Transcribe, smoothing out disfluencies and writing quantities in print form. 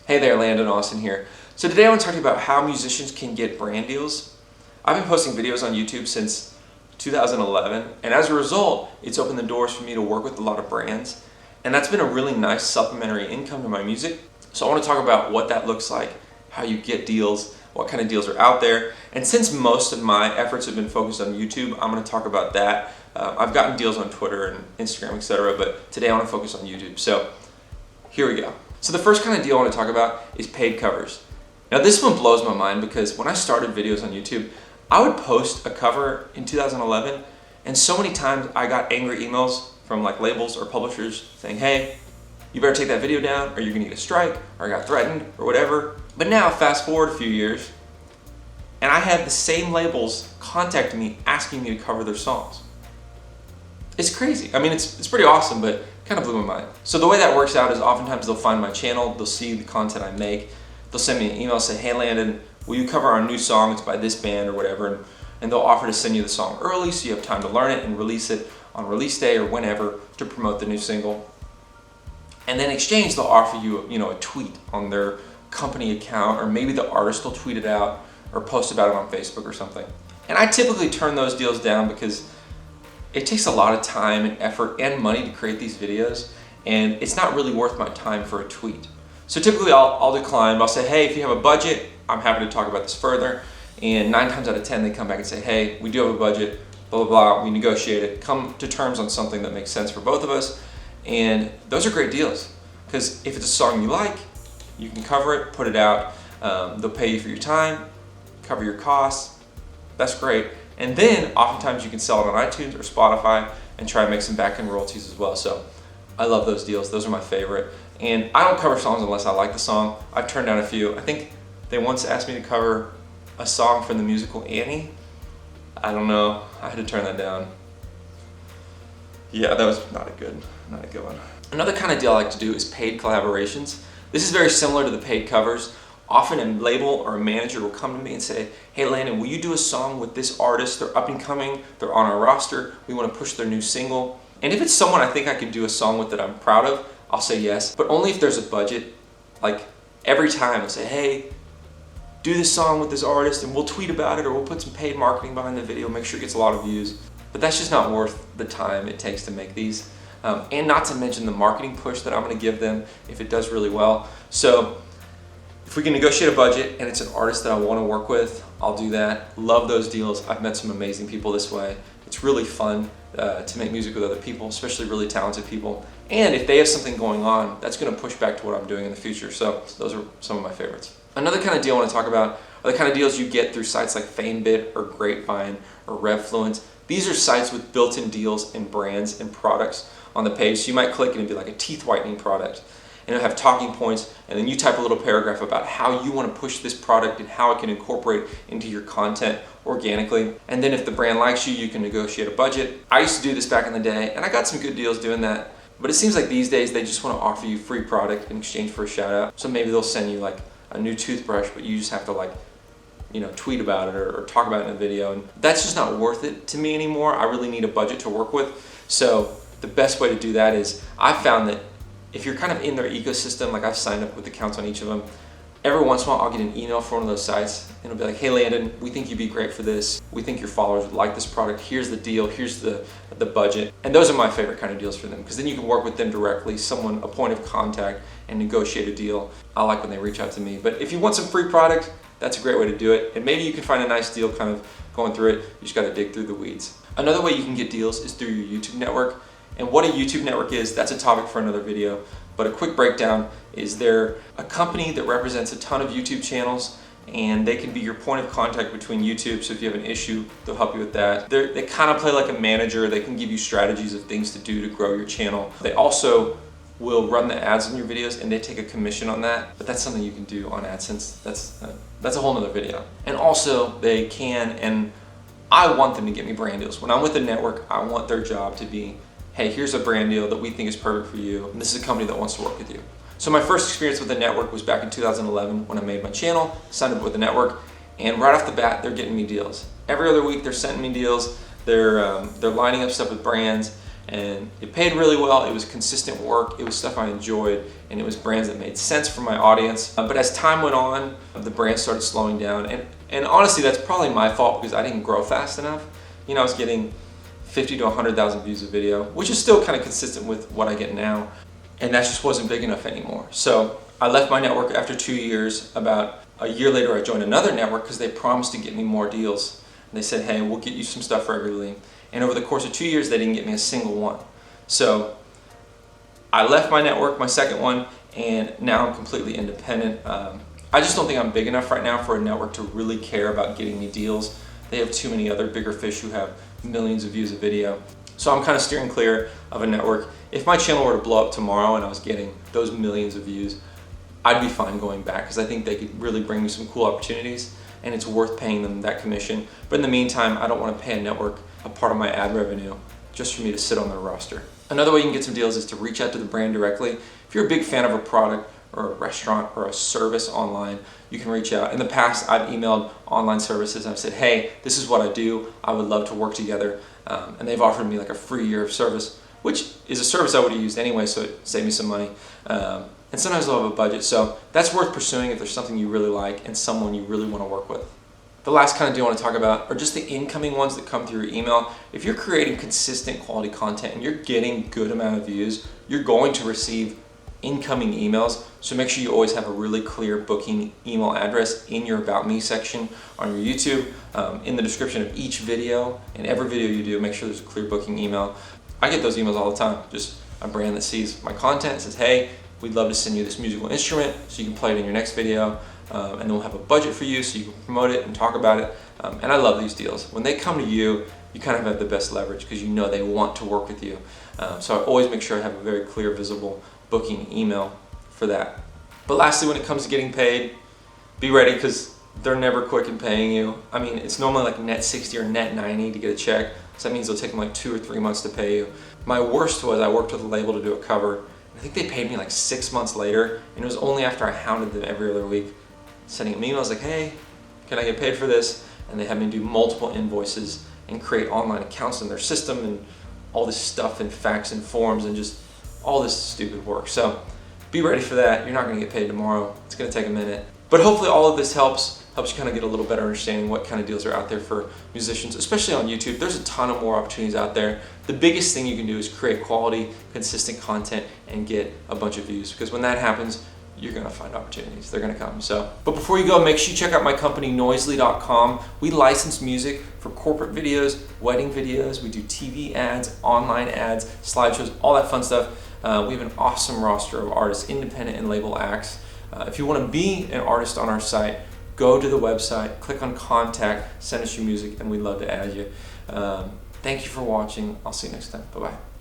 Hey there, Landon Austin here. So today I want to talk to you about how musicians can get brand deals. I've been posting videos on YouTube since 2011, and as a result, it's opened the doors for me to work with a lot of brands, and that's been a really nice supplementary income to my music. So I want to talk about what that looks like, how you get deals, what kind of deals are out there, and since most of my efforts have been focused on YouTube, I'm going to talk about that. I've gotten deals on Twitter and Instagram, etc., but today I want to focus on YouTube. So here we go. So the first kind of deal I want to talk about is paid covers. Now this one blows my mind because when I started videos on YouTube, I would post a cover in 2011 and so many times I got angry emails from like labels or publishers saying, hey, you better take that video down or you're gonna get a strike, or I got threatened or whatever. But now fast forward a few years and I have the same labels contacting me asking me to cover their songs. It's crazy. I mean, it's pretty awesome, but kind of blew my mind. So the way that works out is oftentimes they'll find my channel, they'll see the content I make, they'll send me an email, say, hey Landon, will you cover our new song? It's by this band or whatever, and they'll offer to send you the song early so you have time to learn it and release it on release day or whenever to promote the new single. And then in exchange, they'll offer you, a tweet on their company account, or maybe the artist will tweet it out or post about it on Facebook or something. And I typically turn those deals down because it takes a lot of time and effort and money to create these videos, and it's not really worth my time for a tweet. So typically I'll decline, but I'll say, hey, if you have a budget, I'm happy to talk about this further. And 9 times out of 10, they come back and say, hey, we do have a budget, blah, blah, blah, we negotiate it, come to terms on something that makes sense for both of us. And those are great deals, because if it's a song you like, you can cover it, put it out, they'll pay you for your time, cover your costs, that's great. And then oftentimes you can sell it on iTunes or Spotify and try and make some back-end royalties as well. So I love those deals. Those are my favorite. And I don't cover songs unless I like the song. I've turned down a few. I think they once asked me to cover a song from the musical Annie. I don't know. I had to turn that down. Yeah, that was not a good one. Another kind of deal I like to do is paid collaborations. This is very similar to the paid covers. Often a label or a manager will come to me and say, hey Landon, will you do a song with this artist? They're up and coming, they're on our roster, we want to push their new single. And if it's someone I think I could do a song with that I'm proud of, I'll say yes, but only if there's a budget. Like every time I'll say, hey, do this song with this artist and we'll tweet about it, or we'll put some paid marketing behind the video, make sure it gets a lot of views. But that's just not worth the time it takes to make these. And not to mention the marketing push that I'm going to give them if it does really well. So if we can negotiate a budget and it's an artist that I want to work with, I'll do that. Love those deals. I've met some amazing people this way. It's really fun to make music with other people, especially really talented people. And if they have something going on, that's going to push back to what I'm doing in the future. So those are some of my favorites. Another kind of deal I want to talk about are the kind of deals you get through sites like FameBit or Grapevine or RevFluence. These are sites with built-in deals and brands and products on the page. So you might click and it'd be like a teeth whitening product, and it'll have talking points, and then you type a little paragraph about how you want to push this product and how it can incorporate into your content organically. And then if the brand likes you, you can negotiate a budget. I used to do this back in the day, and I got some good deals doing that. But it seems like these days they just want to offer you free product in exchange for a shout out. So maybe they'll send you like a new toothbrush, but you just have to tweet about it or talk about it in a video. And that's just not worth it to me anymore. I really need a budget to work with. So the best way to do that is, I've found that if you're kind of in their ecosystem, like I've signed up with accounts on each of them, every once in a while I'll get an email from one of those sites and it'll be like, hey Landon, we think you'd be great for this. We think your followers would like this product. Here's the deal, here's the budget. And those are my favorite kind of deals for them, because then you can work with them directly, a point of contact, and negotiate a deal. I like when they reach out to me. But if you want some free product, that's a great way to do it. And maybe you can find a nice deal kind of going through it. You just gotta dig through the weeds. Another way you can get deals is through your YouTube network. And what a YouTube network is, that's a topic for another video. But a quick breakdown is they're a company that represents a ton of YouTube channels, and they can be your point of contact between YouTube. So if you have an issue, they'll help you with that. They kind of play like a manager. They can give you strategies of things to do to grow your channel. They also will run the ads in your videos, and they take a commission on that. But that's something you can do on AdSense. That's a whole nother video. And also they can, and I want them to get me brand deals. When I'm with a network, I want their job to be, hey, here's a brand deal that we think is perfect for you, and this is a company that wants to work with you. So my first experience with the network was back in 2011 when I made my channel, signed up with the network, and right off the bat, they're getting me deals. Every other week, they're sending me deals. They're lining up stuff with brands, and it paid really well. It was consistent work, it was stuff I enjoyed, and it was brands that made sense for my audience. But as time went on, the brand started slowing down, and honestly that's probably my fault because I didn't grow fast enough. I was getting 50 to 100,000 views a video, which is still kind of consistent with what I get now, and that just wasn't big enough anymore. So I left my network after 2 years. About a year later I joined another network because they promised to get me more deals. And they said, hey, we'll get you some stuff regularly. And over the course of 2 years they didn't get me a single one. So I left my network, my second one, and now I'm completely independent. I just don't think I'm big enough right now for a network to really care about getting me deals. They have too many other bigger fish who have millions of views a video. So I'm kind of steering clear of a network. If my channel were to blow up tomorrow and I was getting those millions of views, I'd be fine going back because I think they could really bring me some cool opportunities and it's worth paying them that commission. But in the meantime, I don't want to pay a network a part of my ad revenue just for me to sit on their roster. Another way you can get some deals is to reach out to the brand directly. If you're a big fan of a product or a restaurant or a service online, you can reach out. In the past, I've emailed online services and I've said, hey, this is what I do. I would love to work together. And they've offered me like a free year of service, which is a service I would have used anyway, so it saved me some money. And sometimes they'll have a budget, so that's worth pursuing if there's something you really like and someone you really want to work with. The last kind of deal I want to talk about are just the incoming ones that come through your email. If you're creating consistent quality content and you're getting good amount of views, you're going to receive incoming emails. So make sure you always have a really clear booking email address in your About Me section on your YouTube, in the description of each video. In every video you do, make sure there's a clear booking email. I get those emails all the time. Just a brand that sees my content and says, hey, we'd love to send you this musical instrument so you can play it in your next video, and then we'll have a budget for you so you can promote it and talk about it. And I love these deals. When they come to you, you kind of have the best leverage because you know they want to work with you. So I always make sure I have a very clear, visible booking email for that. But lastly, when it comes to getting paid, be ready because they're never quick in paying you. I mean, it's normally like net 60 or net 90 to get a check. So that means it'll take them like 2 or 3 months to pay you. My worst was I worked with a label to do a cover. I think they paid me like 6 months later, and it was only after I hounded them every other week, sending them emails like, hey, can I get paid for this? And they had me do multiple invoices and create online accounts in their system and all this stuff and fax and forms and just all this stupid work. So be ready for that. You're not gonna get paid tomorrow. It's gonna take a minute. But hopefully all of this helps you kind of get a little better understanding what kind of deals are out there for musicians, especially on YouTube. There's a ton of more opportunities out there. The biggest thing you can do is create quality, consistent content and get a bunch of views, because when that happens, you're gonna find opportunities. They're gonna come. But before you go, make sure you check out my company, Noisely.com. We license music for corporate videos, wedding videos. We do TV ads, online ads, slideshows, all that fun stuff. We have an awesome roster of artists, independent and label acts. If you want to be an artist on our site, go to the website, click on contact, send us your music, and we'd love to add you. Thank you for watching. I'll see you next time. Bye-bye.